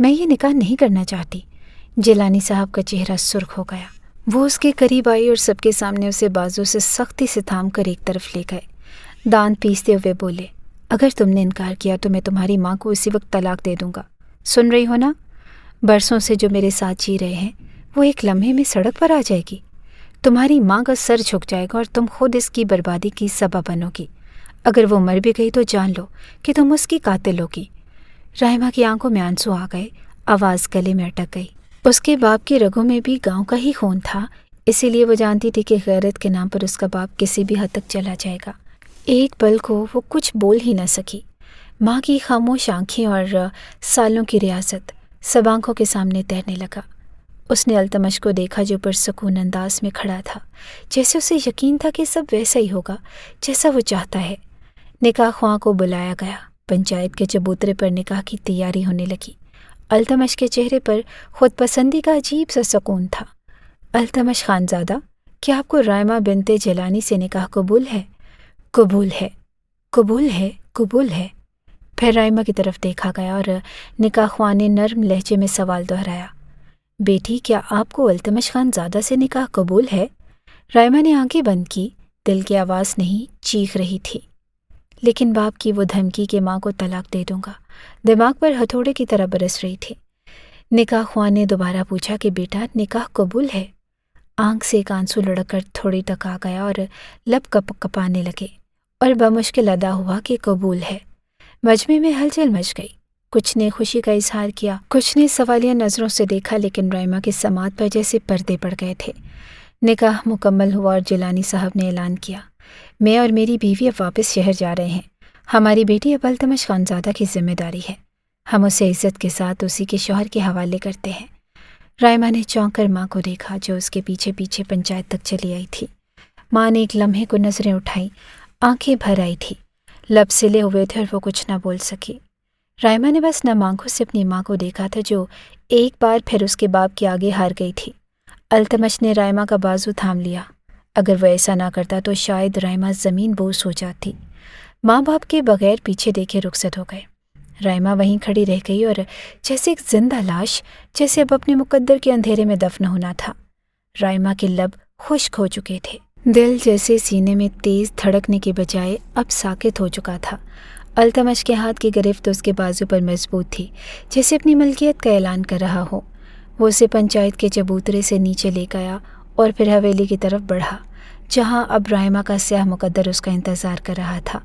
میں یہ نکاح نہیں کرنا چاہتی۔ جیلانی صاحب کا چہرہ سرخ ہو گیا۔ وہ اس کے قریب آئی اور سب کے سامنے اسے بازو سے سختی سے تھام کر ایک طرف لے گئے۔ دانت پیستے ہوئے بولے، اگر تم نے انکار کیا تو میں تمہاری ماں کو اسی وقت طلاق دے دوں گا۔ سن رہی ہو نا؟ برسوں سے جو میرے ساتھ جی رہے ہیں وہ ایک لمحے میں سڑک پر آ جائے گی۔ تمہاری ماں کا سر جھک جائے گا اور تم خود اس کی بربادی کی سبب بنو گی۔ اگر وہ مر بھی گئی تو جان لو کہ تم اس کی قاتل ہوگی۔ رحمہ کی آنکھوں میں آنسو آ گئے، آواز گلے میں اٹک گئی۔ اس کے باپ کی رگوں میں بھی گاؤں کا ہی خون تھا، اسی لیے وہ جانتی تھی کہ غیرت کے نام پر اس کا باپ کسی بھی حد تک چلا جائے گا۔ ایک پل کو وہ کچھ بول ہی نہ سکی۔ ماں کی خاموش آنکھیں اور سالوں کی ریاست سب آنکھوں کے سامنے تیرنے لگا۔ اس نے التمش کو دیکھا جو پرسکون انداز میں کھڑا تھا، جیسے اسے یقین تھا کہ سب ویسا ہی ہوگا جیسا وہ چاہتا ہے۔ نکاح خواں کو بلایا گیا۔ پنچایت کے چبوترے پر نکاح کی تیاری ہونے لگی۔ التمش کے چہرے پر خود پسندی کا عجیب سا سکون تھا۔ التمش خانزادہ، کیا آپ کو رائمہ بنت جیلانی سے نکاح قبول ہے؟ قبول ہے، قبول ہے، قبول ہے۔ پھر رائمہ کی طرف دیکھا گیا اور نکاح خواں نے نرم لہجے میں سوال دہرایا، بیٹی کیا آپ کو التمش خانزادہ سے نکاح قبول ہے؟ رائمہ نے آنکھیں بند کی، دل کی آواز نہیں چیخ رہی تھی، لیکن باپ کی وہ دھمکی کہ ماں کو طلاق دے دوں گا دماغ پر ہتھوڑے کی طرح برس رہی تھی۔ نکاح خواں نے دوبارہ پوچھا کہ بیٹا نکاح قبول ہے؟ آنکھ سے ایک آنسو لڑک کر تھوڑی تک آ گیا اور لب کپ کپانے لگے اور بمشکل ادا ہوا کہ قبول ہے۔ مجمع میں ہلچل مچ گئی۔ کچھ نے خوشی کا اظہار کیا، کچھ نے سوالیہ نظروں سے دیکھا، لیکن رائمہ کی سماعت پر جیسے پردے پڑ گئے تھے۔ نکاح مکمل ہوا اور جیلانی صاحب نے اعلان کیا، میں اور میری بیوی اب واپس شہر جا رہے ہیں۔ ہماری بیٹی اب التمش خانزادہ کی ذمہ داری ہے۔ ہم اسے عزت کے ساتھ اسی کے شوہر کے حوالے کرتے ہیں۔ رائمہ نے چونک کر ماں کو دیکھا جو اس کے پیچھے پیچھے پنچایت تک چلی آئی تھی۔ ماں نے ایک لمحے کو نظریں اٹھائیں، آنکھیں بھر آئی تھی، لب سلے ہوئے تھے اور وہ کچھ نہ بول سکی۔ رائمہ نے بس نم آنکھوں سے اپنی ماں کو دیکھا تھا جو ایک بار پھر اس کے باپ کے آگے ہار گئی تھی۔ التمش نے رائمہ کا بازو تھام لیا۔ اگر وہ ایسا نہ کرتا تو شاید رائمہ زمین بوس ہو جاتی۔ ماں باپ کے بغیر پیچھے دیکھے رخصت ہو گئے۔ رائمہ وہیں کھڑی رہ گئی اور جیسے ایک زندہ لاش، جیسے اب اپنے مقدر کے اندھیرے میں دفن ہونا تھا۔ رائمہ کے لب خشک ہو چکے تھے، دل جیسے سینے میں تیز دھڑکنے کے بجائے اب ساکت ہو چکا تھا۔ التمش کے ہاتھ کی گرفت اس کے بازو پر مضبوط تھی، جیسے اپنی ملکیت کا اعلان کر رہا ہو۔ وہ اسے پنچایت کے چبوترے سے نیچے لے گیا اور پھر حویلی کی طرف بڑھا، جہاں اب رائمہ کا سیاہ مقدر اس کا انتظار کر رہا تھا۔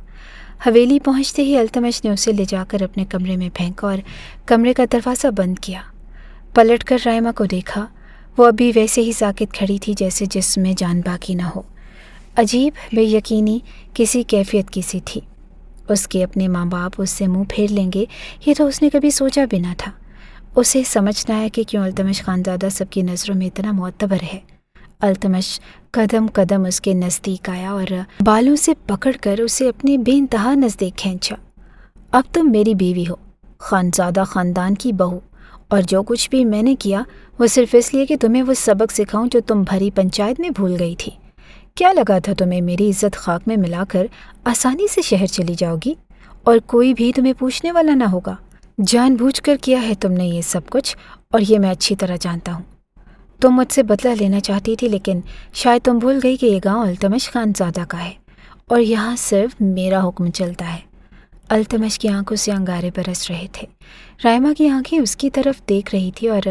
حویلی پہنچتے ہی التمش نے اسے لے جا کر اپنے کمرے میں پھینکا اور کمرے کا دروازہ بند کیا۔ پلٹ کر رائمہ کو دیکھا، وہ ابھی ویسے ہی ساکت کھڑی تھی جیسے جسم میں جان باقی نہ ہو۔ عجیب، بے یقینی کسی کیفیت کی سی تھی۔ اس کے اپنے ماں باپ اس سے منہ پھیر لیں گے یہ تو اس نے کبھی سوچا بھی نہ تھا۔ اسے سمجھنا ہے کہ کیوں التمش خانزادہ سب کی نظروں میں اتنا معتبر ہے۔ التمش قدم قدم اس کے نزدیک آیا اور بالوں سے پکڑ کر اسے اپنے بے انتہا نزدیک کھینچا۔ اب تم میری بیوی ہو، خانزادہ خاندان کی بہو، اور جو کچھ بھی میں نے کیا وہ صرف اس لیے کہ تمہیں وہ سبق سکھاؤں جو تم بھری پنچایت میں بھول گئی تھی۔ کیا لگا تھا تمہیں میری عزت خاک میں ملا کر آسانی سے شہر چلی جاؤ گی اور کوئی بھی تمہیں پوچھنے والا نہ ہوگا؟ جان بوجھ کر کیا ہے تم نے یہ سب کچھ، اور یہ میں اچھی طرح جانتا ہوں۔ تم مجھ سے بدلہ لینا چاہتی تھی، لیکن شاید تم بھول گئی کہ یہ گاؤں التمش خانزادہ کا ہے اور یہاں صرف میرا حکم چلتا ہے۔ التمش کی آنکھوں سے انگارے برس رہے تھے۔ رائمہ کی آنکھیں اس کی طرف دیکھ رہی تھی اور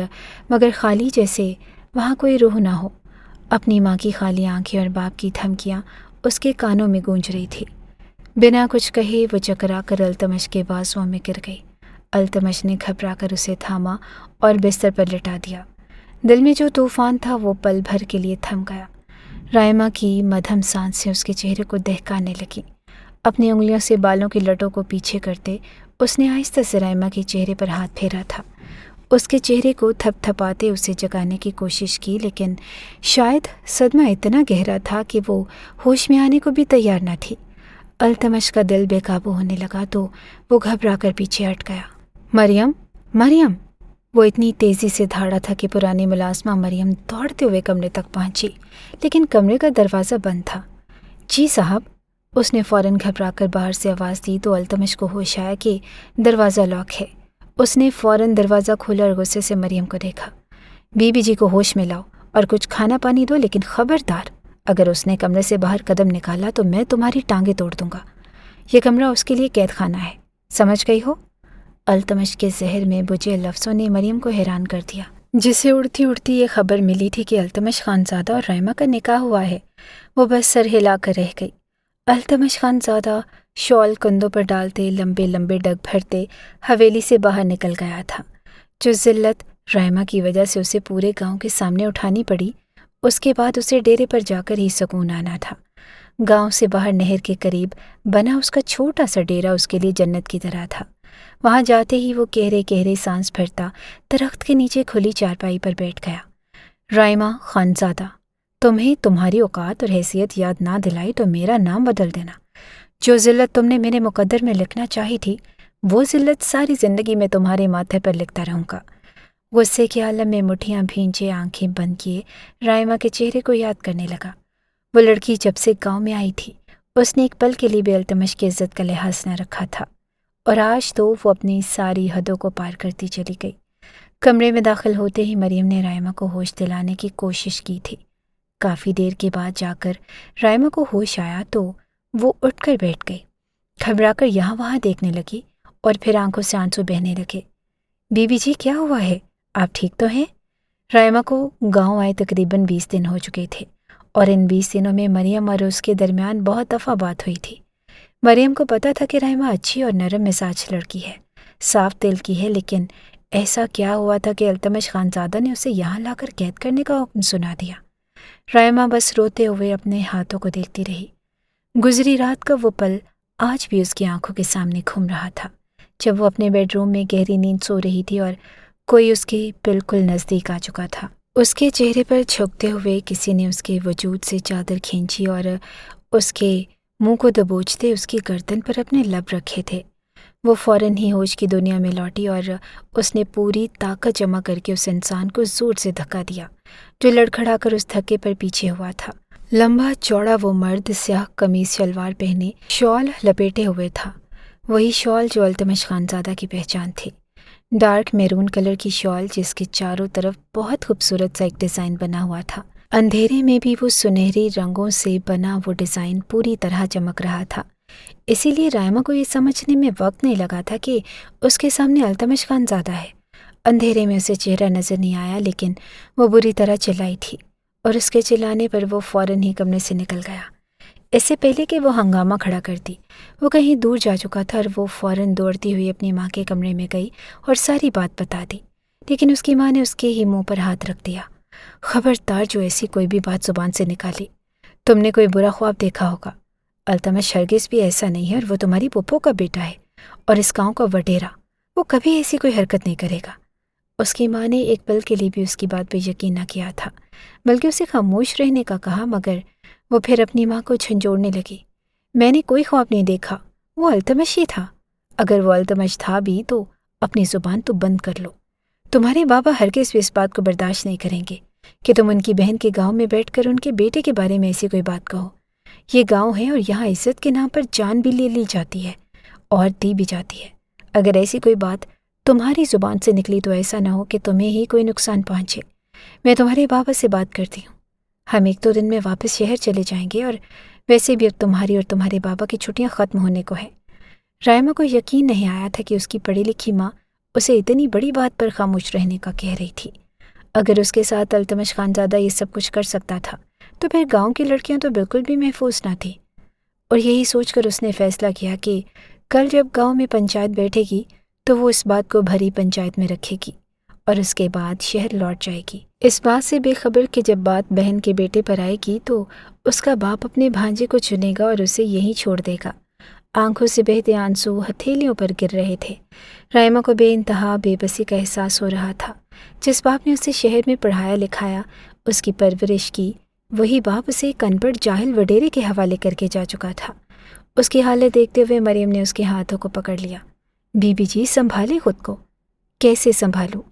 مگر خالی، جیسے وہاں کوئی روح نہ ہو۔ اپنی ماں کی خالی آنکھیں اور باپ کی دھمکیاں اس کے کانوں میں گونج رہی تھی۔ بنا کچھ کہے وہ چکرا کر التمش کے بازوؤں میں گر گئی۔ التمش نے گھبرا کر اسے تھاما اور بستر پر لٹا دیا۔ دل میں جو طوفان تھا وہ پل بھر کے لیے تھم گیا۔ رائمہ کی مدھم سانسیں اس کے چہرے کو دہکانے لگیں۔ اپنی انگلیوں سے بالوں کی لٹوں کو پیچھے کرتے اس نے آہستہ سے رائمہ کے چہرے پر ہاتھ پھیرا تھا۔ اس کے چہرے کو تھپ تھپاتے اسے جگانے کی کوشش کی، لیکن شاید صدمہ اتنا گہرا تھا کہ وہ ہوش میں آنے کو بھی تیار نہ تھی۔ التمش کا دل بے قابو ہونے لگا تو وہ گھبرا کر پیچھے ہٹ گیا۔ مریم، مریم! وہ اتنی تیزی سے دھاڑا تھا کہ پرانی ملازمہ مریم دوڑتے ہوئے کمرے تک پہنچی، لیکن کمرے کا دروازہ بند تھا۔ جی صاحب! اس نے فوراً گھبرا کر باہر سے آواز دی تو التمش کو ہوش آیا کہ دروازہ لاک ہے۔ اس نے فوراً دروازہ کھولا اور غصے سے مریم کو دیکھا۔ بی بی جی کو ہوش میں لاؤ اور کچھ کھانا پانی دو، لیکن خبردار اگر اس نے کمرے سے باہر قدم نکالا تو میں تمہاری ٹانگیں توڑ دوں گا۔ یہ کمرہ اس کے لیے قید خانہ ہے، سمجھ گئی ہو؟ التمش کے زہر میں بجھے لفظوں نے مریم کو حیران کر دیا۔ جسے اڑتی اڑتی یہ خبر ملی تھی کہ التمش خانزادہ اور رائمہ کا نکاح ہوا ہے، وہ بس سر ہلا کر رہ گئی۔ التمش خانزادہ شال کندھوں پر ڈالتے، لمبے لمبے ڈگ بھرتے حویلی سے باہر نکل گیا تھا۔ جو ذلت رائمہ کی وجہ سے اسے پورے گاؤں کے سامنے اٹھانی پڑی، اس کے بعد اسے ڈیرے پر جا کر ہی سکون آنا تھا۔ گاؤں سے باہر نہر کے قریب بنا اس کا چھوٹا سا ڈیرا اس کے لیے جنت کی طرح تھا۔ وہاں جاتے ہی وہ گہرے گہرے سانس بھرتا درخت کے نیچے کھلی چارپائی پر بیٹھ گیا۔ رائمہ خانزادہ، تمہیں تمہاری اوقات اور حیثیت یاد نہ دلائی تو میرا نام بدل دینا۔ جو ذلت تم نے میرے مقدر میں لکھنا چاہی تھی، وہ ذلت ساری زندگی میں تمہارے ماتھے پر لکھتا رہوں گا۔ غصے کے عالم میں مٹھیاں بھینچے آنکھیں بند کیے رائمہ کے چہرے کو یاد کرنے لگا۔ وہ لڑکی جب سے گاؤں میں آئی تھی، اس نے ایک پل کے لیے بھی التمش کی عزت کا لحاظ نہ رکھا تھا، اور آج تو وہ اپنی ساری حدوں کو پار کرتی چلی گئی۔ کمرے میں داخل ہوتے ہی مریم نے رائمہ کو ہوش دلانے کی کوشش کی تھی۔ کافی دیر کے بعد جا کر رائمہ کو ہوش آیا تو وہ اٹھ کر بیٹھ گئی، گھبرا کر یہاں وہاں دیکھنے لگی اور پھر آنکھوں سے آنسو بہنے لگے۔ بی بی جی، کیا ہوا ہے؟ آپ ٹھیک تو ہیں؟ رائمہ کو گاؤں آئے تقریباً 20 دن ہو چکے تھے، اور ان 20 دنوں میں مریم اور اس کے درمیان بہت دفعہ بات ہوئی تھی۔ مریم کو پتہ تھا کہ رائمہ اچھی اور نرم مزاج لڑکی ہے، صاف دل کی ہے، لیکن ایسا کیا ہوا تھا کہ التمش خانزادہ نے اسے یہاں لا کر قید کرنے کا حکم سنا دیا؟ رائمہ بس روتے ہوئے اپنے ہاتھوں کو دیکھتی رہی۔ گزری رات کا وہ پل آج بھی اس کی آنکھوں کے سامنے گھوم رہا تھا، جب وہ اپنے بیڈ روم میں گہری نیند سو رہی تھی اور کوئی اس کے بالکل نزدیک آ چکا تھا۔ اس کے چہرے پر جھکتے ہوئے کسی نے اس کے وجود سے چادر کھینچی اور اس کے منہ کو دبوچتے اس کی گردن پر اپنے لب رکھے تھے۔ وہ فوراً ہی ہوش کی دنیا میں لوٹی اور اس نے پوری طاقت جمع کر کے اس انسان کو زور سے دھکا دیا جو لڑکھڑا کر اس دھکے پر پیچھے ہوا تھا۔ لمبا چوڑا وہ مرد سیاہ قمیض شلوار پہنے شال لپیٹے ہوئے تھا، وہی شال جو التمش خانزادہ کی پہچان تھی۔ ڈارک میرون کلر کی شال جس کے چاروں طرف بہت خوبصورت سا ایک ڈیزائن بنا ہوا تھا۔ اندھیرے میں بھی وہ سنہری رنگوں سے بنا وہ ڈیزائن پوری طرح چمک رہا تھا، اسی لیے رائمہ کو یہ سمجھنے میں وقت نہیں لگا تھا کہ اس کے سامنے التمش خانزادہ ہے۔ اندھیرے میں اسے چہرہ نظر نہیں آیا، لیکن وہ بری طرح چلائی تھی، اور اس کے چلانے پر وہ فوراً ہی کمرے سے نکل گیا۔ اس سے پہلے کہ وہ ہنگامہ کھڑا کرتی، وہ کہیں دور جا چکا تھا، اور وہ فوراً دوڑتی ہوئی اپنی ماں کے کمرے میں گئی اور ساری بات بتا دی، لیکن اس کی ماں نے اس کے ہی منہ پر ہاتھ رکھ دیا۔ خبردار جو ایسی کوئی بھی بات زبان سے نکالی، تم نے کوئی برا خواب دیکھا ہوگا۔ التمش ہرگز بھی ایسا نہیں ہے، اور وہ تمہاری پھپھو کا بیٹا ہے اور اس گاؤں کا وڈیرا، وہ کبھی ایسی کوئی حرکت نہیں کرے گا۔ اس کی ماں نے ایک پل کے لیے بھی اس کی بات پہ یقین نہ کیا تھا، بلکہ اسے خاموش رہنے کا کہا، مگر وہ پھر اپنی ماں کو جھنجھوڑنے لگی۔ میں نے کوئی خواب نہیں دیکھا، وہ التمش ہی تھا۔ اگر وہ التمش تھا بھی تو اپنی زبان تو بند کر لو۔ تمہارے بابا ہرگز بھی اس بات کو برداشت نہیں کریں گے کہ تم ان کی بہن کے گاؤں میں بیٹھ کر ان کے بیٹے کے بارے میں ایسی کوئی بات کہو۔ یہ گاؤں ہے اور یہاں عزت کے نام پر جان بھی لے لی جاتی ہے اور دی بھی جاتی ہے۔ اگر ایسی کوئی بات تمہاری زبان سے نکلی تو ایسا نہ ہو کہ تمہیں ہی کوئی نقصان پہنچے۔ میں تمہارے بابا سے بات کرتی ہوں، ہم 1-2 دن میں واپس شہر چلے جائیں گے، اور ویسے بھی اب تمہاری اور تمہارے بابا کی چھٹیاں ختم ہونے کو ہیں۔ رائمہ کو یقین نہیں آیا تھا کہ اس کی پڑھی لکھی ماں اسے اتنی بڑی بات پر خاموش رہنے کا کہہ رہی تھی۔ اگر اس کے ساتھ التمش خانزادہ یہ سب کچھ کر سکتا تھا تو پھر گاؤں کی لڑکیاں تو بالکل بھی محفوظ نہ تھیں، اور یہی سوچ کر اس نے فیصلہ کیا کہ کل جب گاؤں میں پنچایت بیٹھے گی تو وہ اس بات کو بھری پنچایت میں رکھے گی اور اس کے بعد شہر لوٹ جائے گی، اس بات سے بے خبر کہ جب بات بہن کے بیٹے پر آئے گی تو اس کا باپ اپنے بھانجے کو چنے گا اور اسے یہیں چھوڑ دے گا۔ آنکھوں سے بہتے آنسو ہتھیلیوں پر گر رہے تھے۔ رائمہ کو بے انتہا بے بسی کا احساس ہو رہا تھا۔ جس باپ نے اسے شہر میں پڑھایا لکھایا، اس کی پرورش کی، وہی باپ اسے ایک ان پڑھ جاہل وڈیرے کے حوالے کر کے جا چکا تھا۔ اس کی حالت دیکھتے ہوئے مریم نے اس کے ہاتھوں کو پکڑ لیا۔ بی بی جی، سنبھالے خود کو۔ کیسے سنبھالوں؟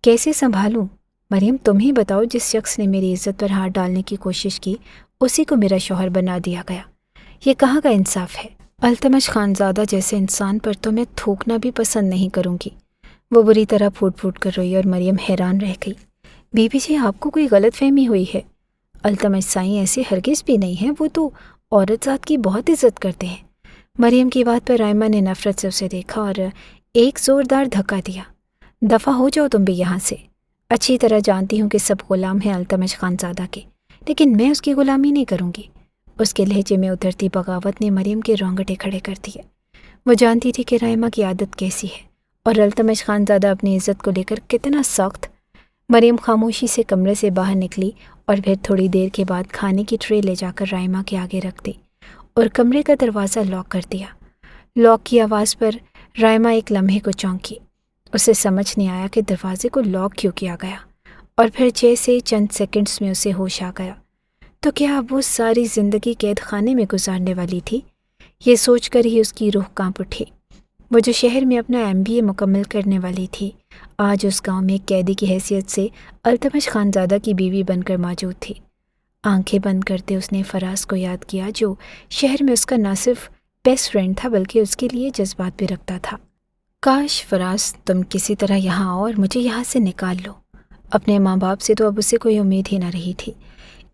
کیسے سنبھالوں؟ مریم، تم ہی بتاؤ، جس شخص نے میری عزت پر ہاتھ ڈالنے کی کوشش کی اسی کو میرا شوہر بنا دیا گیا۔ یہ کہاں کا انصاف ہے؟ التمش خانزادہ جیسے انسان پر تو میں تھوکنا بھی پسند نہیں کروں گی۔ وہ بری طرح پھوٹ پھوٹ کر روئی اور مریم حیران رہ گئی۔ بی جی آپ کو کوئی غلط فہمی ہوئی ہے، التمش سائیں ایسے ہرگز بھی نہیں ہیں، وہ تو عورت ذات کی بہت عزت کرتے ہیں۔ مریم کی بات پر رائمہ نے نفرت سے اسے دیکھا اور ایک زوردار دھکا دیا۔ دفع ہو جاؤ تم بھی یہاں سے، اچھی طرح جانتی ہوں کہ سب غلام ہیں التمش خانزادہ کے، لیکن میں اس کی غلامی نہیں کروں گی۔ اس کے لہجے میں اترتی بغاوت نے مریم کے رونگٹے کھڑے کر دیے۔ وہ جانتی تھی کہ رائمہ کی عادت کیسی ہے اور التمش خانزادہ اپنی عزت کو لے کر کتنا سخت۔ مریم خاموشی سے کمرے سے باہر نکلی اور پھر تھوڑی دیر کے بعد کھانے کی ٹرے لے جا کر رائمہ کے آگے رکھ دی اور کمرے کا دروازہ لاک کر دیا۔ لاک کی آواز پر رائمہ ایک لمحے کو چونکی۔ اسے سمجھ نہیں آیا کہ دروازے کو لاک کیوں کیا گیا، اور پھر جیسے چند سیکنڈز میں اسے ہوش آ گیا تو کیا اب وہ ساری زندگی قید خانے میں گزارنے والی تھی؟ یہ سوچ کر ہی اس کی روح کانپ اٹھی۔ وہ جو شہر میں اپنا MBA مکمل کرنے والی تھی، آج اس گاؤں میں ایک قیدی کی حیثیت سے التمش خانزادہ کی بیوی بن کر موجود تھی۔ آنکھیں بند کرتے اس نے فراز کو یاد کیا، جو شہر میں اس کا نہ صرف بیسٹ فرینڈ تھا بلکہ اس کے لیے جذبات بھی رکھتا تھا۔ کاش فراز تم کسی طرح یہاں آؤ اور مجھے یہاں سے نکال لو۔ اپنے ماں باپ سے تو اب اسے کوئی امید ہی نہ رہی تھی،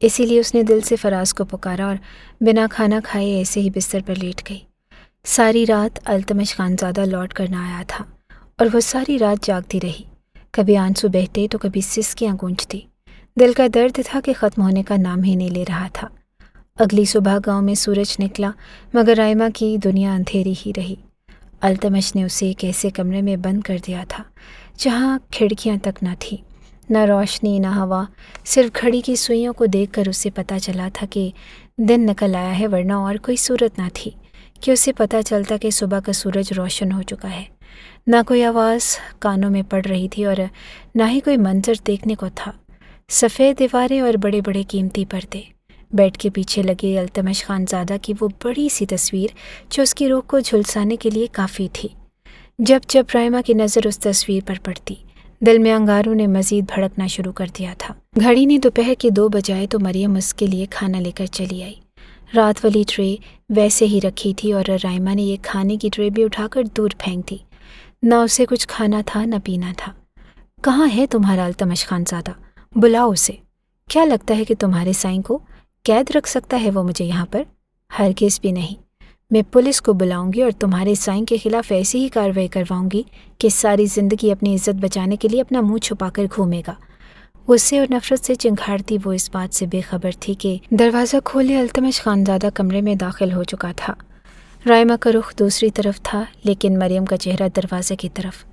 اسی لیے اس نے دل سے فراز کو پکارا اور بنا کھانا کھائے ایسے ہی بستر پر لیٹ گئی۔ ساری رات التمش خانزادہ لوٹ کر نہ آیا تھا اور وہ ساری رات جاگتی رہی، کبھی آنسو بہتے تو کبھی سسکیاں گونجتی۔ دل کا درد تھا کہ ختم ہونے کا نام ہی نہیں لے رہا تھا۔ اگلی صبح گاؤں میں سورج نکلا مگر رائمہ کی دنیا اندھیری ہی رہی۔ التمش نے اسے ایک ایسے کمرے میں بند کر دیا تھا جہاں کھڑکیاں تک نہ تھیں، نہ روشنی نہ ہوا، صرف گھڑی کی سوئیوں کو دیکھ کر اسے پتہ چلا تھا کہ دن نکل آیا ہے، ورنہ اور کوئی صورت نہ تھی کہ اسے پتہ چلتا کہ صبح کا سورج روشن ہو چکا ہے۔ نہ کوئی آواز کانوں میں پڑ رہی تھی اور نہ ہی کوئی منظر دیکھنے کو تھا۔ سفید دیواریں اور بڑے بڑے قیمتی پردے، بیڈ کے پیچھے لگے التمش خانزادہ کی وہ بڑی سی تصویر جو اس کی روح کو جھلسانے کے لیے کافی تھی۔ جب جب رائمہ کی نظر اس تصویر پر پڑتی، دل میں انگاروں نے مزید بھڑکنا شروع کر دیا تھا۔ گھڑی نے دوپہر کے 2 بجائے تو مریم اس کے لیے کھانا لے کر چلی آئی۔ رات والی ٹرے ویسے ہی رکھی تھی اور رائمہ نے یہ کھانے کی ٹرے بھی اٹھا کر دور پھینک دی۔ نہ اسے کچھ کھانا تھا نہ پینا تھا۔ کہاں ہے تمہارا التمش خانزادہ؟ بلاؤ اسے۔ کیا لگتا ہے کہ تمہارے سائیں کو قید رکھ سکتا ہے وہ مجھے یہاں پر؟ ہرگز بھی نہیں۔ میں پولیس کو بلاؤں گی اور تمہارے سائیں کے خلاف ایسی ہی کارروائی کرواؤں گی کہ ساری زندگی اپنی عزت بچانے کے لیے اپنا منہ چھپا کر گھومے گا۔ غصے اور نفرت سے چنگھاڑتی وہ اس بات سے بے خبر تھی کہ دروازہ کھولے التمش خانزادہ کمرے میں داخل ہو چکا تھا۔ رائمہ کا رخ دوسری طرف تھا لیکن مریم کا چہرہ دروازے کی طرف۔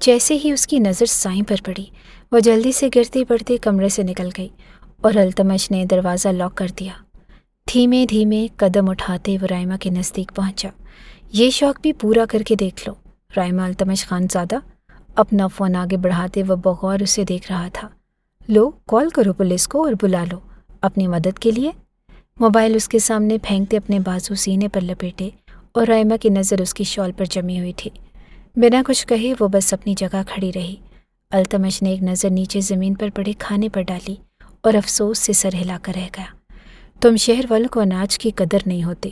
جیسے ہی اس کی نظر سائیں پر پڑی، وہ جلدی سے گرتی پڑتی کمرے سے نکل گئی اور التمش نے دروازہ لاک کر دیا۔ دھیمے دھیمے قدم اٹھاتے وہ رائمہ کے نزدیک پہنچا۔ یہ شوق بھی پورا کر کے دیکھ لو رائمہ التمش خانزادہ۔ اپنا فون آگے بڑھاتے وہ بغور اسے دیکھ رہا تھا۔ لو کال کرو پولیس کو اور بلا لو اپنی مدد کے لیے۔ موبائل اس کے سامنے پھینکتے اپنے بازو سینے پر لپیٹے اور رائمہ کی نظر اس کی شال پر جمی ہوئی تھی۔ بنا کچھ کہے وہ بس اپنی جگہ کھڑی رہی۔ التمش نے ایک نظر نیچے زمین پر پڑے کھانے پر ڈالی اور افسوس سے سر ہلا کر رہ گیا۔ تم شہر والوں کو اناج کی قدر نہیں ہوتے۔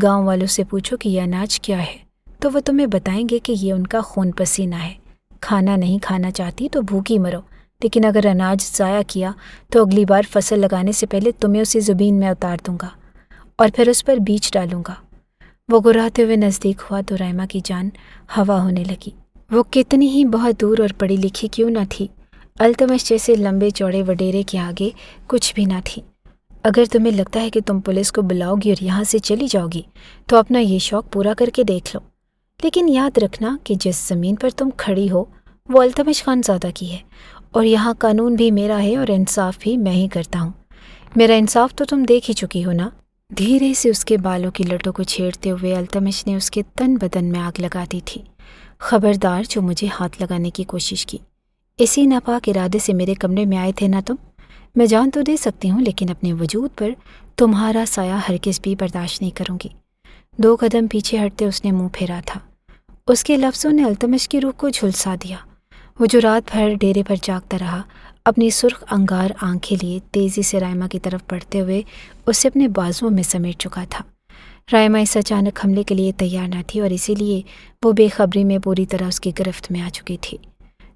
گاؤں والوں سے پوچھو کہ یہ اناج کیا ہے تو وہ تمہیں بتائیں گے کہ یہ ان کا خون پسینہ ہے۔ کھانا نہیں کھانا چاہتی تو بھوکی مرو، لیکن اگر اناج ضائع کیا تو اگلی بار فصل لگانے سے پہلے تمہیں اسی زمین میں اتار دوں گا اور پھر اس پر بیج ڈالوں گا۔ وہ گراتے ہوئے نزدیک ہوا تو رائمہ کی جان ہوا ہونے لگی۔ وہ کتنی ہی بہت دور اور پڑھی لکھی کیوں نہ تھی، التمش جیسے لمبے چوڑے وڈیرے کے آگے کچھ بھی نہ تھی۔ اگر تمہیں لگتا ہے کہ تم پولیس کو بلاؤ گی اور یہاں سے چلی جاؤ گی تو اپنا یہ شوق پورا کر کے دیکھ لو، لیکن یاد رکھنا کہ جس زمین پر تم کھڑی ہو وہ التمش خانزادہ کی ہے اور یہاں قانون بھی میرا ہے اور انصاف بھی میں ہی کرتا ہوں۔ میرا انصاف تو تم دیکھ ہی چکی ہو نا۔ دھیرے سے اس کے بالوں کی لٹوں کو چھیڑتے ہوئے التمش نے اس کے تن بدن میں آگ لگا دی تھی۔ خبردار جو مجھے ہاتھ لگانے کی کوشش کی، اسی ناپاک ارادے سے میرے کمرے میں آئے تھے نا تم۔ میں جان تو دے سکتی ہوں لیکن اپنے وجود پر تمہارا سایہ ہرگز بھی برداشت نہیں کروں گی۔ 2 قدم پیچھے ہٹتے اس نے منہ پھیرا تھا۔ اس کے لفظوں نے التمش کی روح کو جھلسا دیا۔ وہ جو رات بھر ڈیرے پر جاگتا رہا، اپنی سرخ انگار آنکھیں لیے تیزی سے رائمہ کی طرف بڑھتے ہوئے اسے اپنے بازوؤں میں سمیٹ چکا تھا۔ رائمہ اس اچانک حملے کے لیے تیار نہ تھی اور اسی لیے وہ بے خبری میں پوری طرح اس کی گرفت میں آ چکی تھی۔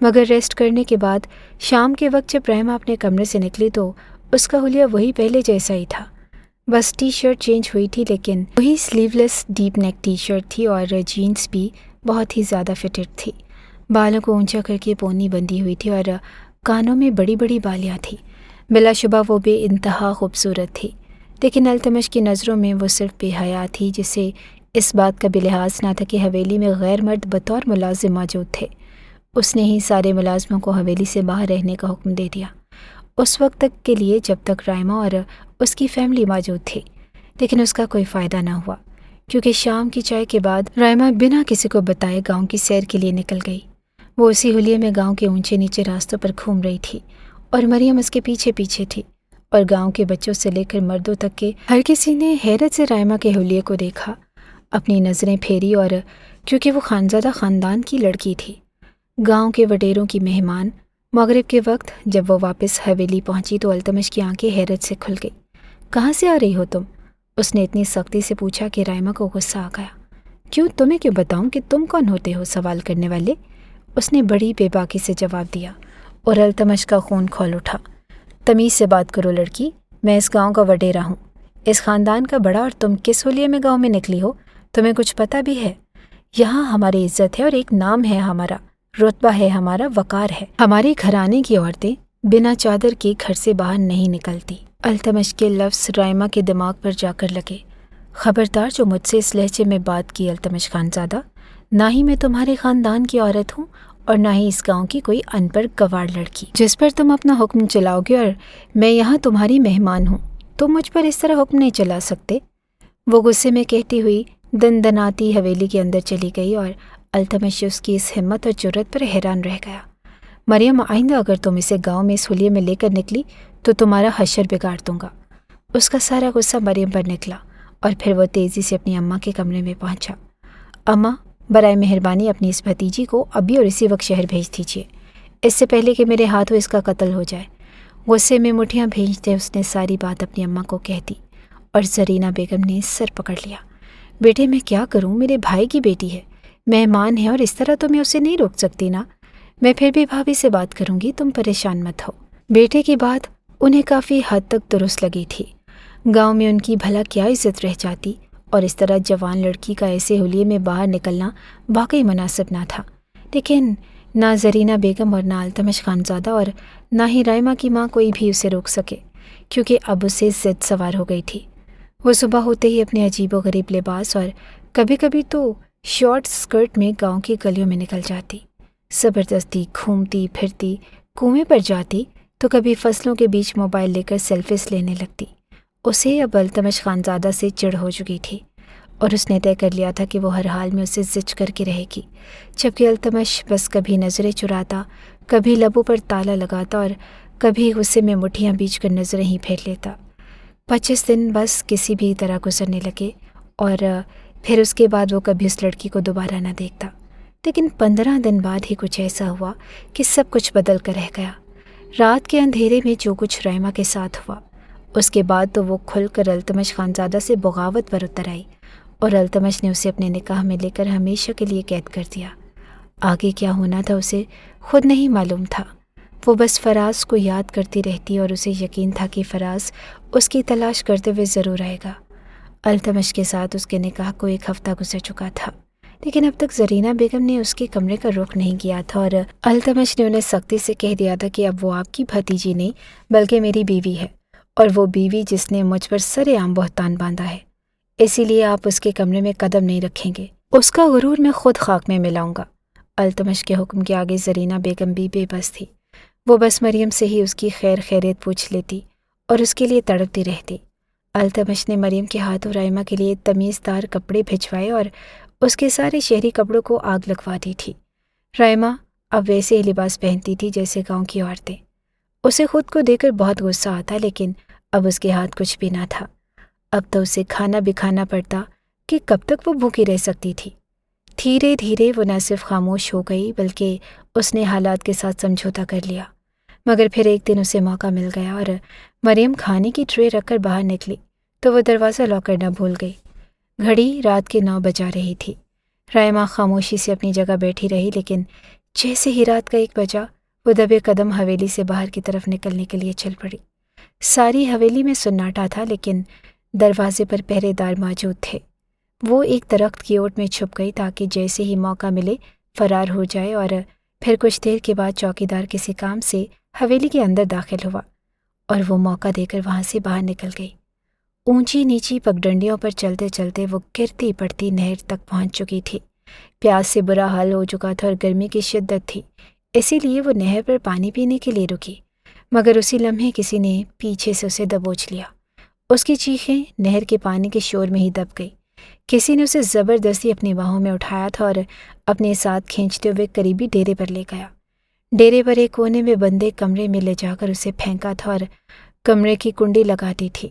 مگر ریسٹ کرنے کے بعد شام کے وقت جب رحمہ اپنے کمرے سے نکلی تو اس کا حلیہ وہی پہلے جیسا ہی تھا، بس ٹی شرٹ چینج ہوئی تھی، لیکن وہی سلیو لیس ڈیپ نیک ٹی شرٹ تھی اور جینس بھی بہت ہی زیادہ فٹڈ تھی۔ بالوں کو اونچا کر کے پونی بندھی ہوئی تھی اور کانوں میں بڑی بڑی بالیاں تھیں۔ بلا شبہ وہ بے انتہا خوبصورت تھی، لیکن التمش کی نظروں میں وہ صرف بے حیا تھی، جسے اس بات کا بھی لحاظ نہ تھا کہ حویلی میں غیر مرد بطور ملازم موجود تھے۔ اس نے ہی سارے ملازموں کو حویلی سے باہر رہنے کا حکم دے دیا، اس وقت تک کے لیے جب تک رائمہ اور اس کی فیملی موجود تھی۔ لیکن اس کا کوئی فائدہ نہ ہوا، کیونکہ شام کی چائے کے بعد رائمہ بنا کسی کو بتائے گاؤں کی سیر کے لیے نکل گئی۔ وہ اسی حلیے میں گاؤں کے اونچے نیچے راستوں پر گھوم رہی تھی اور مریم اس کے پیچھے پیچھے تھی، اور گاؤں کے بچوں سے لے کر مردوں تک کے ہر کسی نے حیرت سے رائمہ کے حلیے کو دیکھا، اپنی نظریں پھیری، اور کیونکہ وہ خانزادہ خاندان کی لڑکی تھی، گاؤں کے وڈیروں کی مہمان، مغرب کے وقت جب وہ واپس حویلی پہنچی تو التمش کی آنکھیں حیرت سے کھل گئی۔ کہاں سے آ رہی ہو تم؟ اس نے اتنی سختی سے پوچھا کہ رائمہ کو غصہ آ گیا۔ کیوں، تمہیں کیوں بتاؤں کہ تم کون ہوتے ہو سوال کرنے والے؟ اس نے بڑی بے باکی سے جواب دیا، اور التمش کا خون کھول اٹھا۔ تمیز سے بات کرو لڑکی، میں اس گاؤں کا وڈیرا ہوں، اس خاندان کا بڑا، اور تم کس حلیے میں گاؤں میں نکلی ہو؟ تمہیں کچھ پتہ بھی ہے؟ یہاں ہماری عزت ہے اور ایک نام ہے ہمارا، رتبہ ہے ہمارا، وقار ہے۔ ہمارے گھرانے کی عورتیں بنا چادر کے گھر سے باہر نہیں نکلتی۔ التمش کے لفظ رائمہ کے دماغ پر جا کر لگے۔ خبردار جو مجھ سے اس لہجے میں بات کی التمش خانزادہ، نہ ہی میں تمہارے خاندان کی عورت ہوں اور نہ ہی اس گاؤں کی کوئی ان پڑھ گنوار لڑکی جس پر تم اپنا حکم چلاؤ گے، اور میں یہاں تمہاری مہمان ہوں، تم مجھ پر اس طرح حکم نہیں چلا سکتے۔ وہ غصے میں کہتی ہوئی دن دناتی حویلی کے اندر چلی گئی، اور التمش اس کی اس ہمت اور جرأت پر حیران رہ گیا۔ مریم، آئندہ اگر تم اسے گاؤں میں اس حلیے میں لے کر نکلی تو تمہارا حشر بگاڑ دوں گا۔ اس کا سارا غصہ مریم پر نکلا، اور پھر وہ تیزی سے اپنی اماں کے کمرے میں پہنچا۔ اماں، برائے مہربانی اپنی اس بھتیجی کو ابھی اور اسی وقت شہر بھیج دیجیے، اس سے پہلے کہ میرے ہاتھوں اس کا قتل ہو جائے۔ غصے میں مٹھیاں بھیجتے اس نے ساری بات اپنی اماں کو کہہ دی، اور زرینہ بیگم نے سر پکڑ لیا۔ بیٹے، میں کیا کروں، میرے بھائی کی بیٹی ہے، مہمان ہے، اور اس طرح تو میں اسے نہیں روک سکتی نا۔ میں پھر بھی بھابھی سے بات کروں گی، تم پریشان مت ہو۔ بیٹے کی بات انہیں کافی حد تک درست لگی تھی۔ گاؤں میں ان کی بھلا کیا عزت رہ جاتی، اور اس طرح جوان لڑکی کا ایسے حلیے میں باہر نکلنا واقعی مناسب نہ تھا۔ لیکن نہ زرینہ بیگم اور نہ التمش خانزادہ اور نہ ہی رائمہ کی ماں کوئی بھی اسے روک سکے، کیونکہ اب اسے ضد سوار ہو گئی تھی۔ وہ صبح ہوتے ہی اپنے عجیب و غریب لباس اور کبھی کبھی تو شارٹ سکرٹ میں گاؤں کی گلیوں میں نکل جاتی، زبردستی گھومتی پھرتی، کنویں پر جاتی تو کبھی فصلوں کے بیچ موبائل لے کر سیلفیز لینے لگتی۔ اسے اب التمش خانزادہ سے چڑ ہو چکی تھی، اور اس نے طے کر لیا تھا کہ وہ ہر حال میں اسے زج کر کے رہے گی، جبکہ التمش بس کبھی نظریں چراتا، کبھی لبوں پر تالا لگاتا، اور کبھی غصے میں مٹھیاں بیچ کر نظریں ہی پھیر لیتا۔ 25 دن بس کسی بھی طرح گزرنے لگے، اور پھر اس کے بعد وہ کبھی اس لڑکی کو دوبارہ نہ دیکھتا۔ لیکن 15 دن بعد ہی کچھ ایسا ہوا کہ سب کچھ بدل کر رہ گیا۔ رات کے اندھیرے میں جو کچھ رائمہ کے ساتھ ہوا، اس کے بعد تو وہ کھل کر التمش خانزادہ سے بغاوت پر اتر آئی، اور التمش نے اسے اپنے نکاح میں لے کر ہمیشہ کے لیے قید کر دیا۔ آگے کیا ہونا تھا اسے خود نہیں معلوم تھا، وہ بس فراز کو یاد کرتی رہتی، اور اسے یقین تھا کہ فراز اس کی تلاش کرتے ہوئے ضرور آئے گا۔ التمش کے ساتھ اس کے نکاح کو 1 ہفتہ گزر چکا تھا، لیکن اب تک زرینہ بیگم نے اس کے کمرے کا رخ نہیں کیا تھا، اور التمش نے انہیں سختی سے کہہ دیا تھا کہ اب وہ آپ کی بھتیجی نہیں بلکہ میری بیوی ہے، اور وہ بیوی جس نے مجھ پر سر عام بہتان باندھا ہے، اسی لیے آپ اس کے کمرے میں قدم نہیں رکھیں گے، اس کا غرور میں خود خاک میں ملاؤں گا۔ التمش کے حکم کے آگے زرینہ بیگم بھی بے بس تھی، وہ بس مریم سے ہی اس کی خیر خیریت پوچھ لیتی اور اس کے لیے تڑپتی رہتی۔ التمش نے مریم کے ہاتھوں رائمہ کے لیے تمیز دار کپڑے بھجوائے اور اس کے سارے شہری کپڑوں کو آگ لگوا دی تھی۔ رائمہ اب ویسے ہی لباس پہنتی تھی جیسے گاؤں کی عورتیں۔ اسے خود کو دیکھ کر بہت غصہ آتا، لیکن اب اس کے ہاتھ کچھ بھی نہ تھا۔ اب تو اسے کھانا بھی کھانا پڑتا کہ کب تک وہ بھوکی رہ سکتی تھی۔ دھیرے دھیرے وہ نہ صرف خاموش ہو گئی بلکہ اس نے حالات کے ساتھ سمجھوتا کر لیا۔ مگر پھر ایک دن اسے موقع مل گیا اور مریم کھانے کی ٹرے رکھ کر باہر نکلی تو وہ دروازہ لاک کرنا بھول گئی۔ گھڑی رات کے 9 بجا رہی تھی۔ رائمہ خاموشی سے اپنی جگہ بیٹھی رہی، لیکن جیسے ہی رات کا 1 بجا وہ دبے قدم حویلی سے باہر کی طرف نکلنے کے لیے چل پڑی۔ ساری حویلی میں سناٹا تھا، لیکن دروازے پر پہرے دار موجود تھے۔ وہ ایک درخت کی اوٹ میں چھپ گئی تاکہ جیسے ہی موقع ملے فرار ہو جائے، اور پھر کچھ دیر کے بعد چوکی دار کسی کام سے حویلی کے اندر داخل ہوا اور وہ موقع دے کر وہاں سے باہر نکل گئی۔ اونچی نیچی پگڈنڈیوں پر چلتے چلتے وہ گرتی پڑتی نہر تک پہنچ چکی تھی۔ پیاس سے برا حال ہو چکا تھا اور گرمی کی شدت تھی، اسی لیے وہ نہر پر پانی پینے کے لیے رکی، مگر اسی لمحے کسی نے پیچھے سے اسے دبوچ لیا۔ اس کی چیخیں نہر کے پانی کے شور میں ہی دب گئی۔ کسی نے اسے زبردستی اپنی باہوں میں اٹھایا تھا اور اپنے ساتھ کھینچتے ہوئے قریبی ڈیرے پر لے گیا۔ ڈیرے پر ایک کونے میں بندے کمرے میں لے جا کر اسے پھینکا تھا اور کمرے کی کنڈی لگا دی تھی۔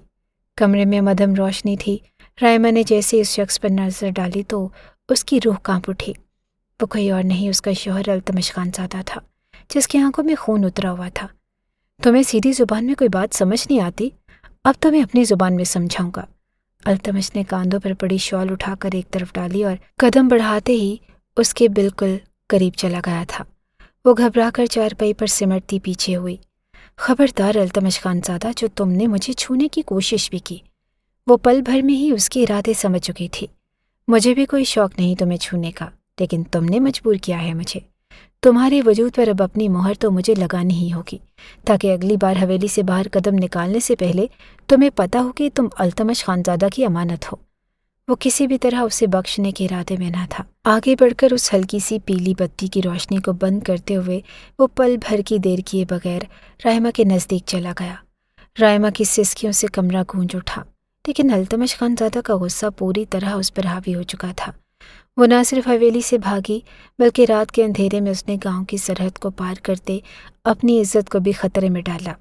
کمرے میں مدھم روشنی تھی۔ رائما نے جیسے اس شخص پر نظر ڈالی تو اس کی روح کانپ اٹھی۔ وہ کوئی اور نہیں، اس کا شوہر التمش خان زادہ تھا، جس کی آنکھوں میں خون اترا ہوا تھا۔ تمہیں سیدھی زبان میں کوئی بات سمجھ نہیں آتی؟ اب تمہیں اپنی زبان میں سمجھاؤں گا۔ التمش نے کاندھوں پر پڑی شال اٹھا کر ایک طرف ڈالی اور قدم بڑھاتے ہی اس کے بالکل قریب چلا گیا تھا۔ وہ گھبرا کر چارپائی پر سمٹتی پیچھے ہوئی۔ خبردار التمش خان زادہ، جو تم نے مجھے چھونے کی کوشش بھی کی۔ وہ پل بھر میں ہی اس کے ارادے سمجھ چکی تھی۔ مجھے بھی کوئی شوق نہیں تمہیں چھونے کا، لیکن تم نے مجبور کیا ہے مجھے۔ تمہارے وجود پر اب اپنی مہر تو مجھے لگانی ہی ہوگی، تاکہ اگلی بار حویلی سے باہر قدم نکالنے سے پہلے تمہیں پتہ ہو کہ تم التمش خان زادہ کی امانت ہو۔ وہ کسی بھی طرح اسے بخشنے کے ارادے میں نہ تھا۔ آگے بڑھ کر اس ہلکی سی پیلی بتی کی روشنی کو بند کرتے ہوئے وہ پل بھر کی دیر کیے بغیر رائما کے نزدیک چلا گیا۔ رائما کی سسکیوں سے کمرہ گونج اٹھا، لیکن التمش خان زادہ کا غصہ پوری طرح اس پر حاوی ہو چکا تھا۔ وہ نہ صرف حویلی سے بھاگی، بلکہ رات کے اندھیرے میں اس نے گاؤں کی سرحد کو پار کرتے اپنی عزت کو بھی خطرے میں ڈالا۔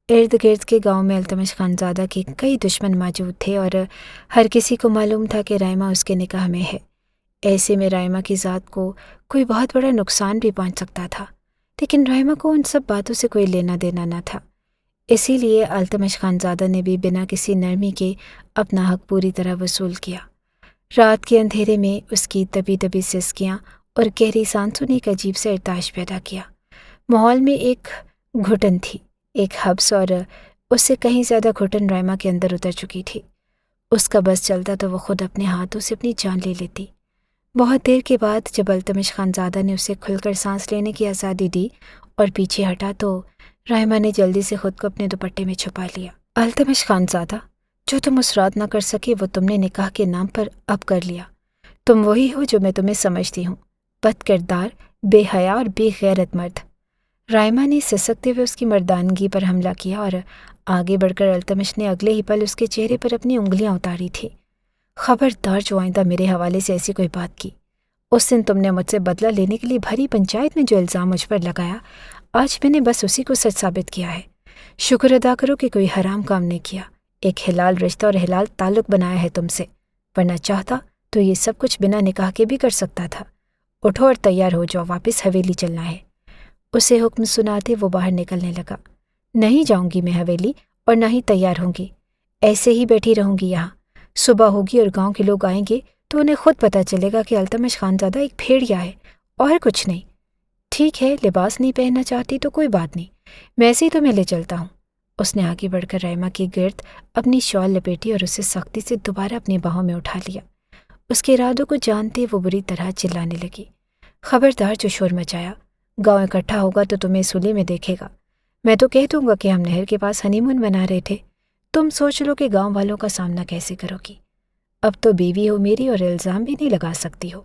ارد گرد کے گاؤں میں التمش خان زادہ کے کئی دشمن موجود تھے اور ہر کسی کو معلوم تھا کہ رائما اس کے نکاح میں ہے۔ ایسے میں رائما کی ذات کو کوئی بہت بڑا نقصان بھی پہنچ سکتا تھا، لیکن رائما کو ان سب باتوں سے کوئی لینا دینا نہ تھا۔ اسی لیے التمش خان زادہ نے بھی بنا کسی نرمی کے اپنا حق پوری طرح وصول کیا۔ رات کے اندھیرے میں اس کی دبی دبی سسکیاں اور گہری سانسوں نے ایک عجیب سا ارتعاش پیدا کیا۔ ماحول میں ایک گھٹن تھی، ایک حبس، اور اس سے کہیں زیادہ گھٹن رائما کے اندر اتر چکی تھی۔ اس کا بس چلتا تو وہ خود اپنے ہاتھوں سے اپنی جان لے لیتی۔ بہت دیر کے بعد جب التمش خان زادہ نے اسے کھل کر سانس لینے کی آزادی دی اور پیچھے ہٹا تو رائما نے جلدی سے خود کو اپنے دوپٹے میں چھپا لیا۔ التمش خان زادہ، جو تم اس رات نہ کر سکے وہ تم نے نکاح کے نام پر اب کر لیا۔ تم وہی ہو جو میں تمہیں سمجھتی ہوں، بد کردار، بے حیا اور بے غیرت مرد۔ رائما نے سسکتے ہوئے اس کی مردانگی پر حملہ کیا اور آگے بڑھ کر التمش نے اگلے ہی پل اس کے چہرے پر اپنی انگلیاں اتاری تھی۔ خبردار جو آئندہ میرے حوالے سے ایسی کوئی بات کی۔ اس دن تم نے مجھ سے بدلہ لینے کے لیے بھری پنچایت میں جو الزام مجھ پر لگایا، آج میں نے بس اسی کو سچ ثابت کیا ہے۔ شکر ادا کرو کہ کوئی حرام کام نہیں کیا، ایک حلال رشتہ اور حلال تعلق بنایا ہے تم سے، ورنہ چاہتا تو یہ سب کچھ بنا نکاح کے بھی کر سکتا تھا۔ اٹھو اور تیار ہو جاؤ، واپس حویلی چلنا ہے۔ اسے حکم سناتے وہ باہر نکلنے لگا۔ نہیں جاؤں گی میں حویلی، اور نہ ہی تیار ہوں گی، ایسے ہی بیٹھی رہوں گی یہاں۔ صبح ہوگی اور گاؤں کے لوگ آئیں گے تو انہیں خود پتہ چلے گا کہ التمش خان زادہ ایک بھیڑیا ہے اور کچھ نہیں۔ ٹھیک ہے، لباس نہیں پہننا چاہتی تو کوئی بات نہیں، میں ایسے ہی تمہیں لے چلتا ہوں۔ اس نے آگے بڑھ کر رائما کی گرد اپنی شال لپیٹی اور اسے سختی سے دوبارہ اپنی باہوں میں اٹھا لیا۔ اس کے ارادوں کو جانتے وہ بری طرح چلانے لگی۔ خبردار جو شور مچایا، گاؤں اکٹھا ہوگا تو تمہیں سولی میں دیکھے گا۔ میں تو کہہ دوں گا کہ ہم نہر کے پاس ہنی مون منا رہے تھے، تم سوچ لو کہ گاؤں والوں کا سامنا کیسے کرو گی۔ اب تو بیوی ہو میری اور الزام بھی نہیں لگا سکتی ہو۔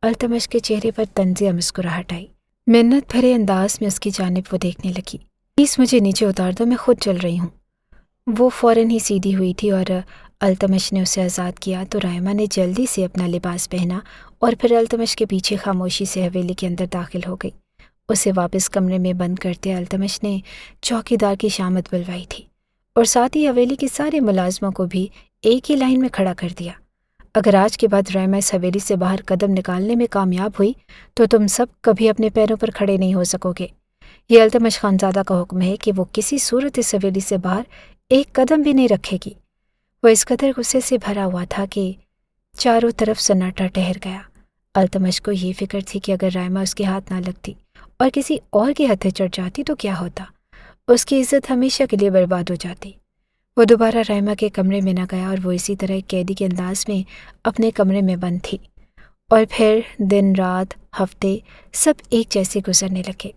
التمش کے چہرے پر طنزیہ مسکراہٹ آئی۔ منت بھرے انداز میں اس کی جانب وہ دیکھنے لگی۔ پلیز مجھے نیچے اتار دو، میں خود چل رہی ہوں۔ وہ فوراً ہی سیدھی ہوئی تھی اور التمش نے اسے آزاد کیا تو رائما نے جلدی سے اپنا لباس پہنا اور پھر التمش کے پیچھے خاموشی سے حویلی کے اندر داخل ہو گئی۔ اسے واپس کمرے میں بند کرتے التمش نے چوکی دار کی شامت بلوائی تھی اور ساتھ ہی حویلی کے سارے ملازموں کو بھی ایک ہی لائن میں کھڑا کر دیا۔ اگر آج کے بعد رائما اس حویلی سے باہر قدم نکالنے میں کامیاب ہوئی تو تم سب کبھی اپنے پیروں پر کھڑے نہیں ہو سکو گے۔ یہ التمش خان زادہ کا حکم ہے کہ وہ کسی صورت اس حویلی سے باہر ایک قدم بھی نہیں رکھے گی۔ وہ اس قدر غصے سے بھرا ہوا تھا کہ چاروں طرف سناٹا ٹھہر گیا۔ التمش کو یہ فکر تھی کہ اگر رائما اس کے ہاتھ نہ لگتی اور کسی اور کے ہتھے چڑھ جاتی تو کیا ہوتا، اس کی عزت ہمیشہ کے لیے برباد ہو جاتی۔ وہ دوبارہ رائما کے کمرے میں نہ گیا اور وہ اسی طرح ایک قیدی کے انداز میں اپنے کمرے میں بند تھی، اور پھر دن رات ہفتے سب ایک جیسے گزرنے لگے۔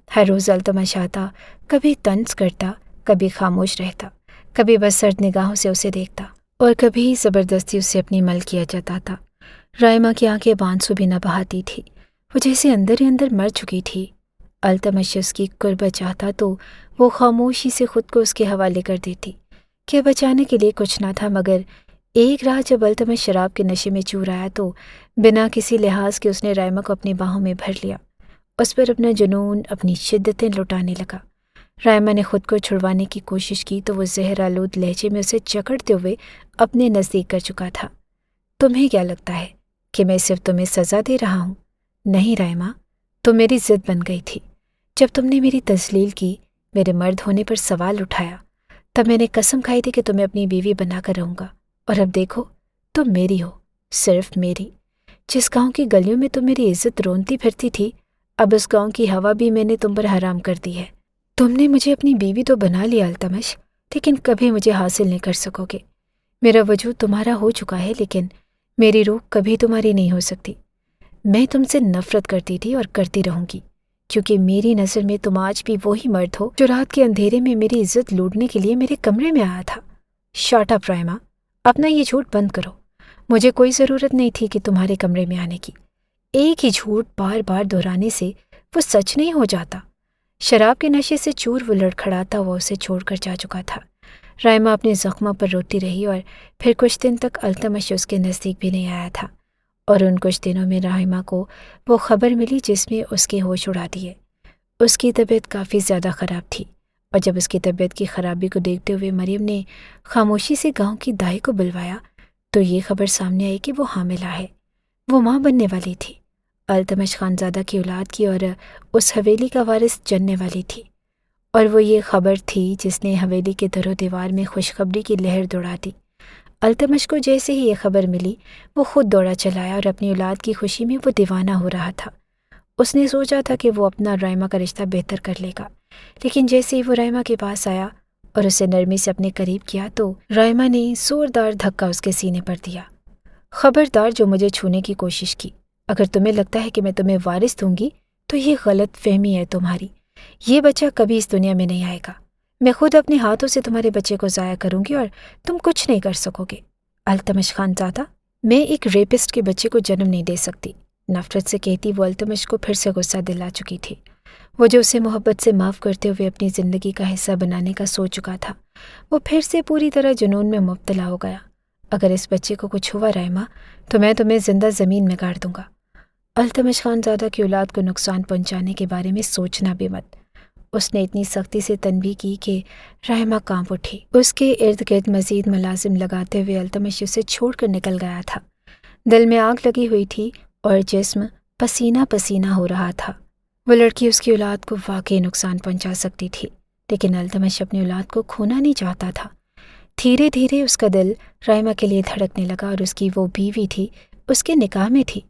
ہر روز التمش آتا، کبھی طنز کرتا، کبھی خاموش رہتا، کبھی بس سرد نگاہوں سے اسے دیکھتا، اور کبھی زبردستی اسے اپنی ملکیت جتاتا۔ رائما کی آنکھیں بانسو بھی نہ بہاتی تھی، وہ جیسے اندر ہی اندر مر چکی تھی۔ التمش اس کی قربت چاہتا تو وہ خاموشی سے خود کو اس کے حوالے کر دیتی کہ بچانے کے لیے کچھ نہ تھا، مگر ایک رات جب التمش شراب کے نشے میں چور آیا تو بنا کسی لحاظ کے اس نے رائما کو اپنی باہوں میں بھر لیا، اس پر اپنا جنون، اپنی شدتیں لٹانے لگا۔ رائما نے خود کو چھڑوانے کی کوشش کی تو وہ زہر آلود لہجے میں اسے جکڑتے ہوئے اپنے نزدیک کر چکا تھا۔ تمہیں کیا لگتا ہے کہ میں صرف تمہیں سزا دے رہا ہوں؟ نہیں رائما، تم میری ضد بن گئی تھی۔ جب تم نے میری تذلیل کی، میرے مرد ہونے پر سوال اٹھایا، تب میں نے قسم کھائی تھی کہ تمہیں اپنی بیوی بنا کر رہوں گا، اور اب دیکھو تم میری ہو، صرف میری۔ جس گاؤں کی گلیوں میں تم میری عزت رونتی پھرتی تھی، اب اس گاؤں کی ہوا بھی میں نے تم پر حرام کر دی ہے۔ تم نے مجھے اپنی بیوی تو بنا لیا التمش، لیکن کبھی مجھے حاصل نہیں کر سکو گے۔ میرا وجود تمہارا ہو چکا ہے، لیکن میری روح کبھی تمہاری نہیں ہو سکتی۔ میں تم سے نفرت کرتی تھی اور کرتی رہوں گی، کیونکہ میری نظر میں تم آج بھی وہی مرد ہو جو رات کے اندھیرے میں میری عزت لوٹنے کے لیے میرے کمرے میں آیا تھا۔ شٹ اپ رائما، اپنا یہ جھوٹ بند کرو۔ مجھے کوئی ضرورت نہیں تھی کہ تمہارے کمرے میں آنے کی۔ ایک ہی جھوٹ بار بار دہرانے سے وہ سچ نہیں ہو جاتا۔ شراب کے نشے سے چور وہ لڑکھڑاتا ہوا اسے چھوڑ کر جا چکا تھا۔ رائما اپنے زخموں پر روتی رہی، اور پھر کچھ دن تک التمش اس کے نزدیک بھی نہیں آیا تھا، اور ان کچھ دنوں میں رائما کو وہ خبر ملی جس میں اس کے ہوش اڑا دیے۔ اس کی طبیعت کافی زیادہ خراب تھی، اور جب اس کی طبیعت کی خرابی کو دیکھتے ہوئے مریم نے خاموشی سے گاؤں کی دائی کو بلوایا تو یہ خبر سامنے آئی کہ وہ حاملہ ہے۔ وہ ماں بننے والی تھی، التمش خانزادہ کی اولاد کی، اور اس حویلی کا وارث جننے والی تھی۔ اور وہ یہ خبر تھی جس نے حویلی کے در و دیوار میں خوشخبری کی لہر دوڑا دی۔ التمش کو جیسے ہی یہ خبر ملی، وہ خود دوڑا چلایا، اور اپنی اولاد کی خوشی میں وہ دیوانہ ہو رہا تھا۔ اس نے سوچا تھا کہ وہ اپنا رائما کا رشتہ بہتر کر لے گا، لیکن جیسے ہی وہ رائما کے پاس آیا اور اسے نرمی سے اپنے قریب کیا تو رائما نے زوردار دھکا اس کے سینے پر دیا۔ خبردار جو مجھے چھونے کی کوشش کی، اگر تمہیں لگتا ہے کہ میں تمہیں وارث دوں گی تو یہ غلط فہمی ہے تمہاری۔ یہ بچہ کبھی اس دنیا میں نہیں آئے گا۔ میں خود اپنے ہاتھوں سے تمہارے بچے کو ضائع کروں گی اور تم کچھ نہیں کر سکو گے۔ التمش خانزادہ، میں ایک ریپسٹ کے بچے کو جنم نہیں دے سکتی، نفرت سے کہتی وہ التمش کو پھر سے غصہ دلا چکی تھی۔ وہ جو اسے محبت سے معاف کرتے ہوئے اپنی زندگی کا حصہ بنانے کا سوچ چکا تھا، وہ پھر سے پوری طرح جنون میں مبتلا ہو گیا۔ اگر اس بچے کو کچھ ہوا رائما تو میں تمہیں زندہ زمین میں گاڑ دوں گا۔ التمش خانزادہ کی اولاد کو نقصان پہنچانے کے بارے میں سوچنا بھی مت۔ اس نے اتنی سختی سے تنبیہ کی کہ رائما کانپ اٹھی۔ اس کے ارد گرد مزید ملازم لگاتے ہوئے التمش اسے چھوڑ کر نکل گیا تھا۔ دل میں آگ لگی ہوئی تھی اور جسم پسینہ پسینہ ہو رہا تھا۔ وہ لڑکی اس کی اولاد کو واقعی نقصان پہنچا سکتی تھی، لیکن التمش اپنی اولاد کو کھونا نہیں چاہتا تھا۔ دھیرے دھیرے اس کا دل رائما کے لیے دھڑکنے لگا، اور اس کی وہ بیوی تھی، اس کے نکاح میں تھی۔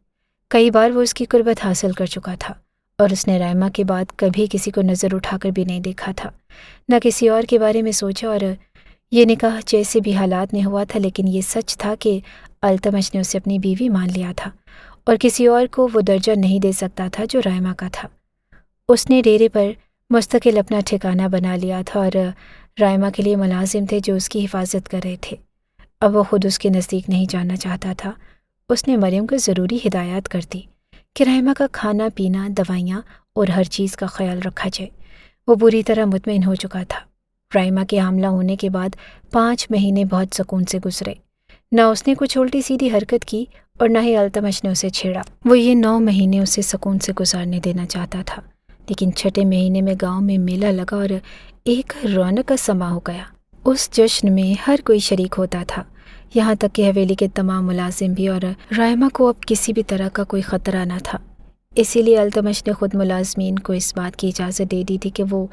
کئی بار وہ اس کی قربت حاصل کر چکا تھا، اور اس نے رائما کے بعد کبھی کسی کو نظر اٹھا کر بھی نہیں دیکھا تھا، نہ کسی اور کے بارے میں سوچا۔ اور یہ نکاح جیسے بھی حالات میں ہوا تھا، لیکن یہ سچ تھا کہ التمش نے اسے اپنی بیوی مان لیا تھا، اور کسی اور کو وہ درجہ نہیں دے سکتا تھا جو رائما کا تھا۔ اس نے ڈیرے پر مستقل اپنا ٹھکانہ بنا لیا تھا، اور رائما کے لیے ملازم تھے جو اس کی حفاظت کر رہے تھے۔ اب وہ خود اس کے نزدیک نہیں جانا چاہتا تھا۔ اس نے مریم کو ضروری ہدایات کر دی کہ رائما کا کھانا پینا، دوائیاں اور ہر چیز کا خیال رکھا جائے۔ وہ بری طرح مطمئن ہو چکا تھا۔ رائما کے حاملہ ہونے کے بعد 5 مہینے بہت سکون سے گزرے۔ نہ اس نے کچھ الٹی سیدھی حرکت کی اور نہ ہی التمش نے اسے چھیڑا۔ وہ یہ 9 مہینے اسے سکون سے گزارنے دینا چاہتا تھا، لیکن 6 مہینے میں گاؤں میں میلہ لگا اور ایک رونق کا سما ہو گیا۔ اس جشن میں ہر کوئی شریک ہوتا تھا، یہاں تک کہ حویلی کے تمام ملازم بھی، اور رائما کو اب کسی بھی طرح کا کوئی خطرہ نہ تھا۔ اسی لیے التمش نے خود ملازمین کو اس بات کی اجازت دے دی تھی کہ وہ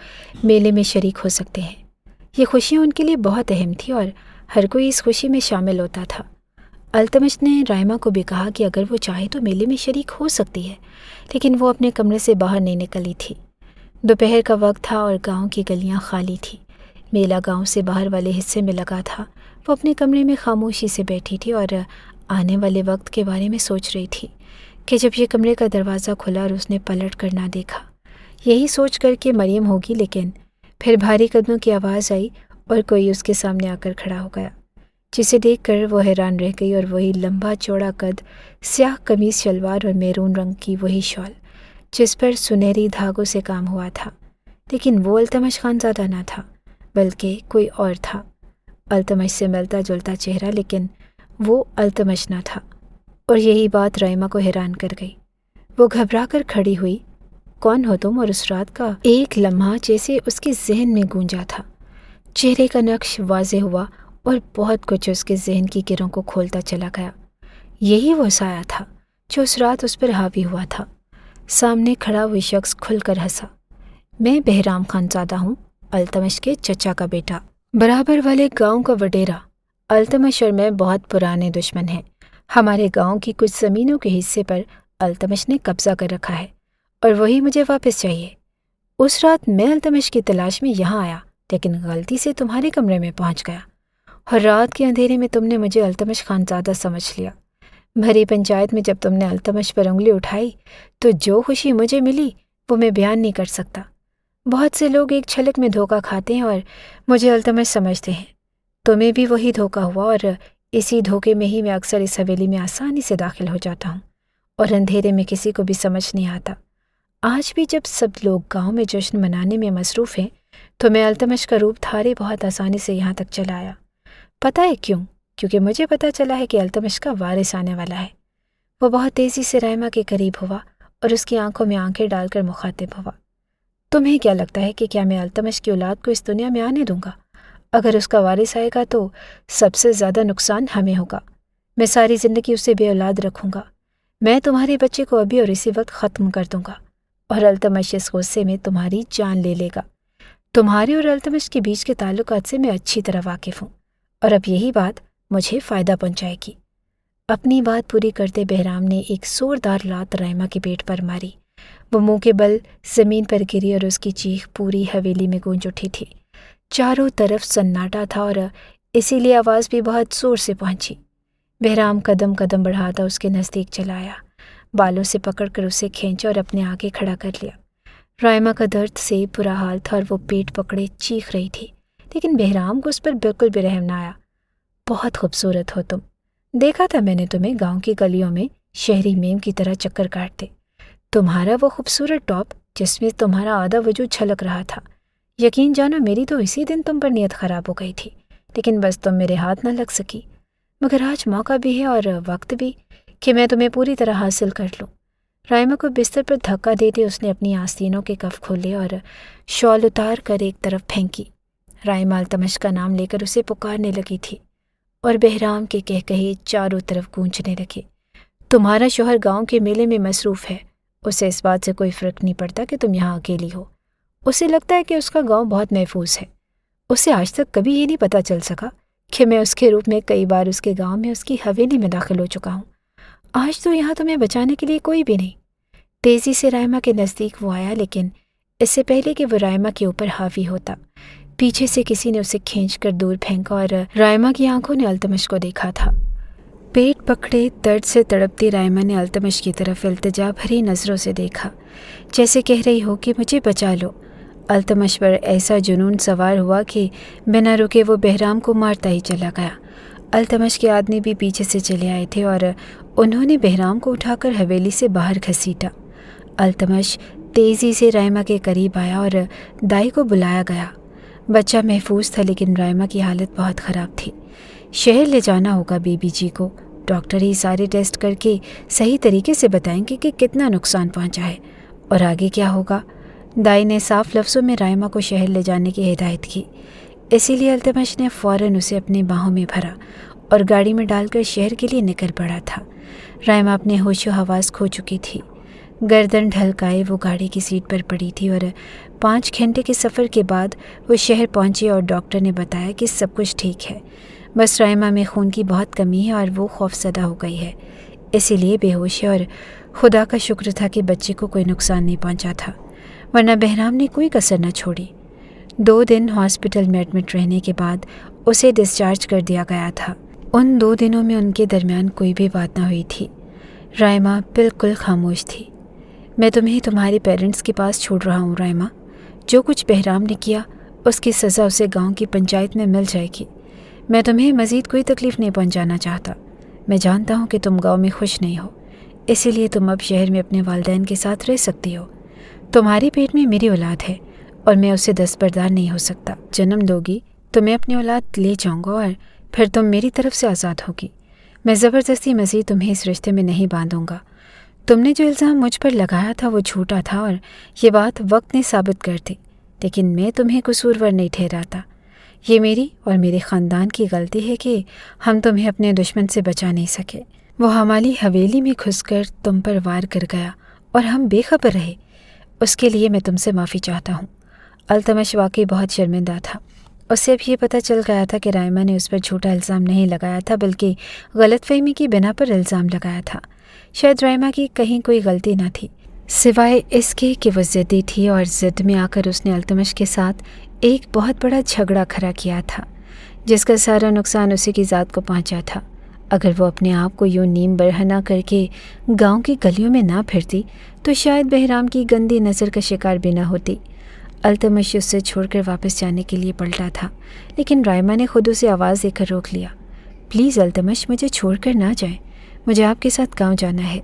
میلے میں شریک ہو سکتے ہیں۔ یہ خوشیاں ان کے لیے بہت اہم تھی اور ہر کوئی اس خوشی میں شامل ہوتا تھا۔ التمش نے رائما کو بھی کہا کہ اگر وہ چاہے تو میلے میں شریک ہو سکتی ہے، لیکن وہ اپنے کمرے سے باہر نہیں نکلی تھی۔ دوپہر کا وقت تھا اور گاؤں کی گلیاں خالی تھیں۔ میلہ گاؤں سے باہر والے حصے میں لگا تھا۔ وہ اپنے کمرے میں خاموشی سے بیٹھی تھی اور آنے والے وقت کے بارے میں سوچ رہی تھی کہ جب یہ کمرے کا دروازہ کھلا اور اس نے پلٹ کر نہ دیکھا، یہی سوچ کر کہ مریم ہوگی، لیکن پھر بھاری قدموں کی آواز آئی اور کوئی اس کے سامنے آ کر کھڑا ہو گیا، جسے دیکھ کر وہ حیران رہ گئی۔ اور وہی لمبا چوڑا قد، سیاہ قمیص شلوار اور میرون رنگ کی وہی شال جس پر سنہری دھاگوں سے کام ہوا تھا، لیکن وہ التمش خانزادہ نہ تھا بلکہ کوئی اور تھا۔ التمش سے ملتا جلتا چہرہ، لیکن وہ التمش نہ تھا، اور یہی بات رائما کو حیران کر گئی۔ وہ گھبرا کر کھڑی ہوئی۔ کون ہو تم؟ اور اس رات کا ایک لمحہ جیسے اس کے ذہن میں گونجا تھا۔ چہرے کا نقش واضح ہوا اور بہت کچھ اس کے ذہن کی گرہوں کو کھولتا چلا گیا۔ یہی وہ سایہ تھا جو اس رات اس پر حاوی ہوا تھا۔ سامنے کھڑا ہوئی شخص کھل کر ہنسا۔ میں بہرام خانزادہ ہوں، التمش کے چچا کا بیٹا، برابر والے گاؤں کا وڈیرا۔ التمش اور میں بہت پرانے دشمن ہیں۔ ہمارے گاؤں کی کچھ زمینوں کے حصے پر التمش نے قبضہ کر رکھا ہے اور وہی مجھے واپس چاہیے۔ اس رات میں التمش کی تلاش میں یہاں آیا، لیکن غلطی سے تمہارے کمرے میں پہنچ گیا، اور رات کے اندھیرے میں تم نے مجھے التمش خانزادہ سمجھ لیا۔ بھری پنچایت میں جب تم نے التمش پر انگلی اٹھائی تو جو خوشی مجھے ملی وہ میں بیان نہیں کر سکتا۔ بہت سے لوگ ایک جھلک میں دھوکہ کھاتے ہیں اور مجھے التمش سمجھتے ہیں۔ تمہیں بھی وہی دھوکہ ہوا، اور اسی دھوکے میں ہی میں اکثر اس حویلی میں آسانی سے داخل ہو جاتا ہوں، اور اندھیرے میں کسی کو بھی سمجھ نہیں آتا۔ آج بھی جب سب لوگ گاؤں میں جشن منانے میں مصروف ہیں تو میں التمش کا روپ دھارے بہت آسانی سے یہاں تک چلا آیا۔ پتہ ہے کیوں؟ کیونکہ مجھے پتہ چلا ہے کہ التمش کا وارث آنے والا ہے۔ وہ بہت تیزی سے رائما کے قریب ہوا اور اس کی آنکھوں میں آنکھیں ڈال کر مخاطب ہوا۔ تمہیں کیا لگتا ہے کہ کیا میں التمش کی اولاد کو اس دنیا میں آنے دوں گا؟ اگر اس کا وارث آئے گا تو سب سے زیادہ نقصان ہمیں ہوگا۔ میں ساری زندگی اسے بے اولاد رکھوں گا۔ میں تمہارے بچے کو ابھی اور اسی وقت ختم کر دوں گا، اور التمش اس غصے میں تمہاری جان لے لے گا۔ تمہارے اور التمش کے بیچ کے تعلقات سے میں اچھی طرح واقف ہوں، اور اب یہی بات مجھے فائدہ پہنچائے گی۔ اپنی بات پوری کرتے بہرام نے ایک زوردار لات رائما کے پیٹ پر ماری۔ وہ منہ کے بل زمین پر گری اور اس کی چیخ پوری حویلی میں گونج اٹھی تھی۔ چاروں طرف سناٹا تھا اور اسی لیے آواز بھی بہت زور سے پہنچی۔ بہرام قدم قدم بڑھاتا اس کے نزدیک چلا آیا، بالوں سے پکڑ کر اسے کھینچا اور اپنے آگے کھڑا کر لیا۔ رائما کا درد سے برا حال تھا اور وہ پیٹ پکڑے چیخ رہی تھی، لیکن بہرام کو اس پر بالکل بھی رحم نہ آیا۔ بہت خوبصورت ہو تم، دیکھا تھا میں نے تمہیں گاؤں کی گلیوں میں شہری میم کی طرح چکر کاٹتے۔ تمہارا وہ خوبصورت ٹاپ جس میں تمہارا آدھا وجود چھلک رہا تھا، یقین جانو میری تو اسی دن تم پر نیت خراب ہو گئی تھی، لیکن بس تم میرے ہاتھ نہ لگ سکی۔ مگر آج موقع بھی ہے اور وقت بھی کہ میں تمہیں پوری طرح حاصل کر لوں۔ رائما کو بستر پر دھکا دیتے اس نے اپنی آستینوں کے کف کھولے اور شال اتار کر ایک طرف پھینکی۔ رائما التمش کا نام لے کر اسے پکارنے لگی تھی، اور بہرام کے کہے چاروں طرف گونجنے لگے۔ تمہارا شوہر گاؤں کے میلے میں مصروف ہے، اسے اس بات سے کوئی فرق نہیں پڑتا کہ تم یہاں اکیلی ہو۔ اسے لگتا ہے کہ اس کا گاؤں بہت محفوظ ہے۔ اسے آج تک کبھی یہ نہیں پتہ چل سکا کہ میں اس کے روپ میں کئی بار اس کے گاؤں میں اس کی حویلی میں داخل ہو چکا ہوں۔ آج تو یہاں تمہیں بچانے کے لیے کوئی بھی نہیں۔ تیزی سے رائما کے نزدیک وہ آیا، لیکن اس سے پہلے کہ وہ رائما کے اوپر حاوی ہوتا، پیچھے سے کسی نے اسے کھینچ کر دور پھینکا اور رائما کی آنکھوں نے التمش کو دیکھا تھا۔ پیٹ پکڑے درد سے تڑپتی رائما نے التمش کی طرف التجا بھری نظروں سے دیکھا، جیسے کہہ رہی ہو کہ مجھے بچا لو۔ التمش پر ایسا جنون سوار ہوا کہ بنا رکے وہ بہرام کو مارتا ہی چلا گیا۔ التمش کے آدمی بھی پیچھے سے چلے آئے تھے اور انہوں نے بہرام کو اٹھا کر حویلی سے باہر گھسیٹا۔ التمش تیزی سے رائما کے قریب آیا اور دائی کو بلایا گیا۔ بچہ محفوظ تھا، لیکن رائما کی حالت بہت خراب تھی۔ شہر لے جانا ہوگا بی بی جی کو، ڈاکٹر ہی سارے ٹیسٹ کر کے صحیح طریقے سے بتائیں گے کہ کتنا نقصان پہنچا ہے اور آگے کیا ہوگا۔ دائی نے صاف لفظوں میں رائما کو شہر لے جانے کی ہدایت کی، اسی لیے التمش نے فوراً اسے اپنے باہوں میں بھرا اور گاڑی میں ڈال کر شہر کے لیے نکل پڑا تھا۔ رائما اپنے ہوش و حواس کھو چکی تھی۔ گردن ڈھلکائے وہ گاڑی کی سیٹ پر پڑی تھی اور 5 گھنٹے کے سفر کے بعد وہ شہر پہنچے اور ڈاکٹر نے بتایا کہ سب کچھ ٹھیک ہے، بس رائمہ میں خون کی بہت کمی ہے اور وہ خوفزدہ ہو گئی ہے، اسی لیے بے ہوش ہے، اور خدا کا شکر تھا کہ بچے کو کوئی نقصان نہیں پہنچا تھا، ورنہ بہرام نے کوئی کسر نہ چھوڑی۔ 2 دن ہاسپٹل میں ایڈمٹ رہنے کے بعد اسے ڈسچارج کر دیا گیا تھا۔ ان 2 دنوں میں ان کے درمیان کوئی بھی بات نہ ہوئی تھی۔ رائمہ بالکل خاموش تھی۔ میں تمہیں تمہارے پیرنٹس کے پاس چھوڑ رہا ہوں رائمہ، جو کچھ بہرام نے کیا اس کی سزا اسے گاؤں کی پنچایت میں مل جائے گی۔ میں تمہیں مزید کوئی تکلیف نہیں پہنچانا چاہتا۔ میں جانتا ہوں کہ تم گاؤں میں خوش نہیں ہو، اسی لیے تم اب شہر میں اپنے والدین کے ساتھ رہ سکتی ہو۔ تمہارے پیٹ میں میری اولاد ہے اور میں اسے دستبردار نہیں ہو سکتا۔ جنم دو گی تو میں اپنی اولاد لے جاؤں گا اور پھر تم میری طرف سے آزاد ہوگی۔ میں زبردستی مزید تمہیں اس رشتے میں نہیں باندھوں گا۔ تم نے جو الزام مجھ پر لگایا تھا وہ جھوٹا تھا اور یہ بات وقت نے ثابت کر دی، لیکن میں تمہیں قصورور نہیں ٹھہراتا۔ یہ میری اور میرے خاندان کی غلطی ہے کہ ہم تمہیں اپنے دشمن سے بچا نہیں سکے۔ وہ ہماری حویلی میں گھس کر تم پر وار کر گیا اور ہم بے خبر رہے۔ اس کے لیے میں تم سے معافی چاہتا ہوں۔ التمش واقعی بہت شرمندہ تھا۔ اسے اب یہ پتہ چل گیا تھا کہ رائمہ نے اس پر جھوٹا الزام نہیں لگایا تھا بلکہ غلط فہمی کی بنا پر الزام لگایا تھا۔ شاید رائمہ کی کہیں کوئی غلطی نہ تھی سوائے اس کے کہ وہ ضدی تھی، اور ضد میں آ کر اس نے التمش کے ساتھ ایک بہت بڑا جھگڑا کھڑا کیا تھا جس کا سارا نقصان اسی کی ذات کو پہنچا تھا۔ اگر وہ اپنے آپ کو یوں نیم برہنہ کر کے گاؤں کی گلیوں میں نہ پھرتی تو شاید بہرام کی گندی نظر کا شکار بھی نہ ہوتی۔ التمش اس سے چھوڑ کر واپس جانے کے لیے پلٹا تھا، لیکن رائمہ نے خود اسے آواز دے کر روک لیا۔ پلیز التمش، مجھے چھوڑ کر نہ جائیں، مجھے آپ کے ساتھ گاؤں جانا ہے۔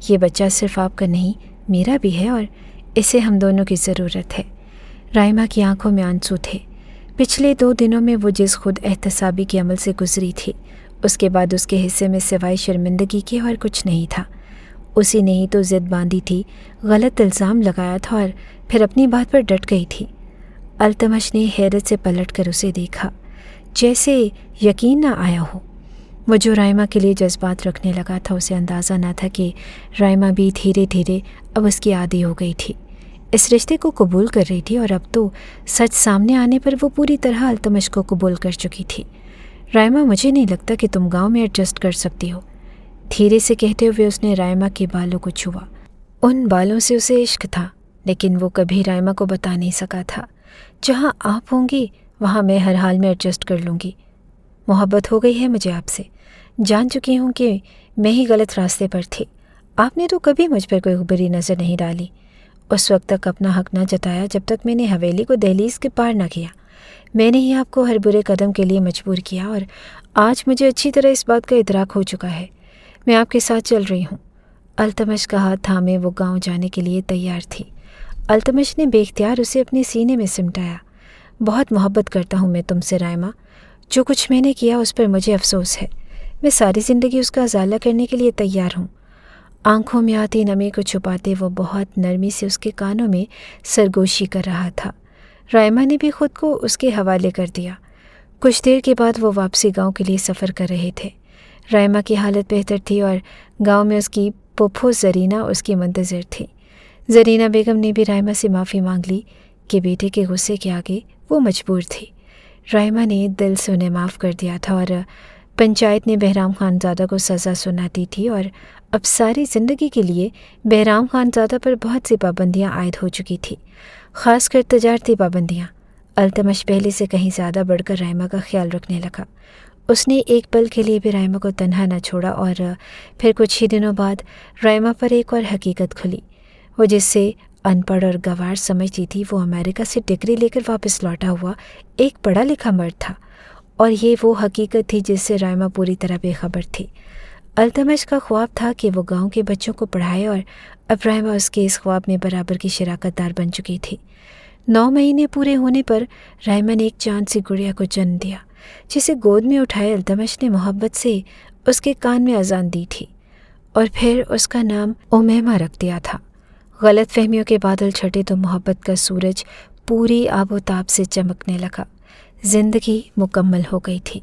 یہ بچہ صرف آپ کا نہیں میرا بھی ہے اور اسے ہم دونوں کی ضرورت ہے۔ رائمہ کی آنکھوں میں آنسو تھے۔ پچھلے 2 دنوں میں وہ جس خود احتسابی کے عمل سے گزری تھی، اس کے بعد اس کے حصے میں سوائے شرمندگی کے اور کچھ نہیں تھا۔ اسی نے ہی تو ضد باندھی تھی، غلط الزام لگایا تھا اور پھر اپنی بات پر ڈٹ گئی تھی۔ التمش نے حیرت سے پلٹ کر اسے دیکھا، جیسے یقین نہ آیا ہو۔ وہ جو رائمہ کے لیے جذبات رکھنے لگا تھا اسے اندازہ نہ تھا کہ رائمہ بھی دھیرے دھیرے اب اس کی عادی ہو گئی تھی، اس رشتے کو قبول کر رہی تھی، اور اب تو سچ سامنے آنے پر وہ پوری طرح التمش کو قبول کر چکی تھی۔ رائمہ، مجھے نہیں لگتا کہ تم گاؤں میں ایڈجسٹ کر سکتی ہو، دھیرے سے کہتے ہوئے اس نے رائمہ کے بالوں کو چھوا۔ ان بالوں سے اسے عشق تھا، لیکن وہ کبھی رائمہ کو بتا نہیں سکا تھا۔ جہاں آپ ہوں گی وہاں میں ہر حال میں ایڈجسٹ کر لوں گی۔ محبت ہو گئی ہے مجھے آپ سے، جان چکی ہوں کہ میں ہی غلط راستے پر تھی۔ آپ نے تو کبھی مجھ پر کوئی بری نظر نہیں ڈالی، اس وقت تک اپنا حق نہ جتایا جب تک میں نے حویلی کو دہلیز کے پار نہ کیا۔ میں نے ہی آپ کو ہر برے قدم کے لیے مجبور کیا، اور آج مجھے اچھی طرح اس بات کا ادراک ہو چکا ہے۔ میں آپ کے ساتھ چل رہی ہوں۔ التمش کا ہاتھ تھامے وہ گاؤں جانے کے لیے تیار تھی۔ التمش نے بے اختیار اسے اپنے سینے میں سمٹایا۔ بہت محبت کرتا ہوں میں تم سے رائمہ، جو کچھ میں نے کیا اس پر مجھے افسوس ہے۔ میں ساری زندگی اس کا ازالہ کرنے کے لیے تیار ہوں۔ آنکھوں میں آتی نمی کو چھپاتے وہ بہت نرمی سے اس کے کانوں میں سرگوشی کر رہا تھا۔ رائمہ نے بھی خود کو اس کے حوالے کر دیا۔ کچھ دیر کے بعد وہ واپسی گاؤں کے لیے سفر کر رہے تھے۔ رائمہ کی حالت بہتر تھی اور گاؤں میں اس کی پھوپھو زرینہ اس کی منتظر تھی۔ زرینہ بیگم نے بھی رائمہ سے معافی مانگ لی کہ بیٹے کے غصے کے آگے وہ مجبور تھی۔ رائمہ نے دل سے انہیں معاف کر دیا تھا اور پنچایت نے بہرام خان زادہ کو سزا سنا دی تھی، اور اب ساری زندگی کے لیے بہرام خان زادہ پر بہت سی پابندیاں عائد ہو چکی تھی، خاص کر تجارتی پابندیاں۔ التمش پہلے سے کہیں زیادہ بڑھ کر رائمہ کا خیال رکھنے لگا۔ اس نے ایک پل کے لیے بھی رائمہ کو تنہا نہ چھوڑا، اور پھر کچھ ہی دنوں بعد رائمہ پر ایک اور حقیقت کھلی۔ وہ جس سے ان پڑھ اور گنوار سمجھتی تھی، وہ امریکہ سے ڈگری لے کر واپس لوٹا ہوا ایک پڑھا لکھا مرد تھا، اور یہ وہ حقیقت تھی جس سے رائمہ پوری طرح بے خبر تھی۔ التمش کا خواب تھا کہ وہ گاؤں کے بچوں کو پڑھائے، اور اب رائمہ اس کے اس خواب میں برابر کی شراکت دار بن چکی تھی۔ 9 مہینے پورے ہونے پر رائمہ نے ایک چاند سی گڑیا کو جنم دیا، جسے گود میں اٹھائے التمش نے محبت سے اس کے کان میں اذان دی تھی، اور پھر اس کا نام امیمہ رکھ دیا تھا۔ غلط فہمیوں کے بادل چھٹے تو محبت کا سورج پوری آب و تاب سے چمکنے لگا۔ زندگی مکمل ہو گئی تھی۔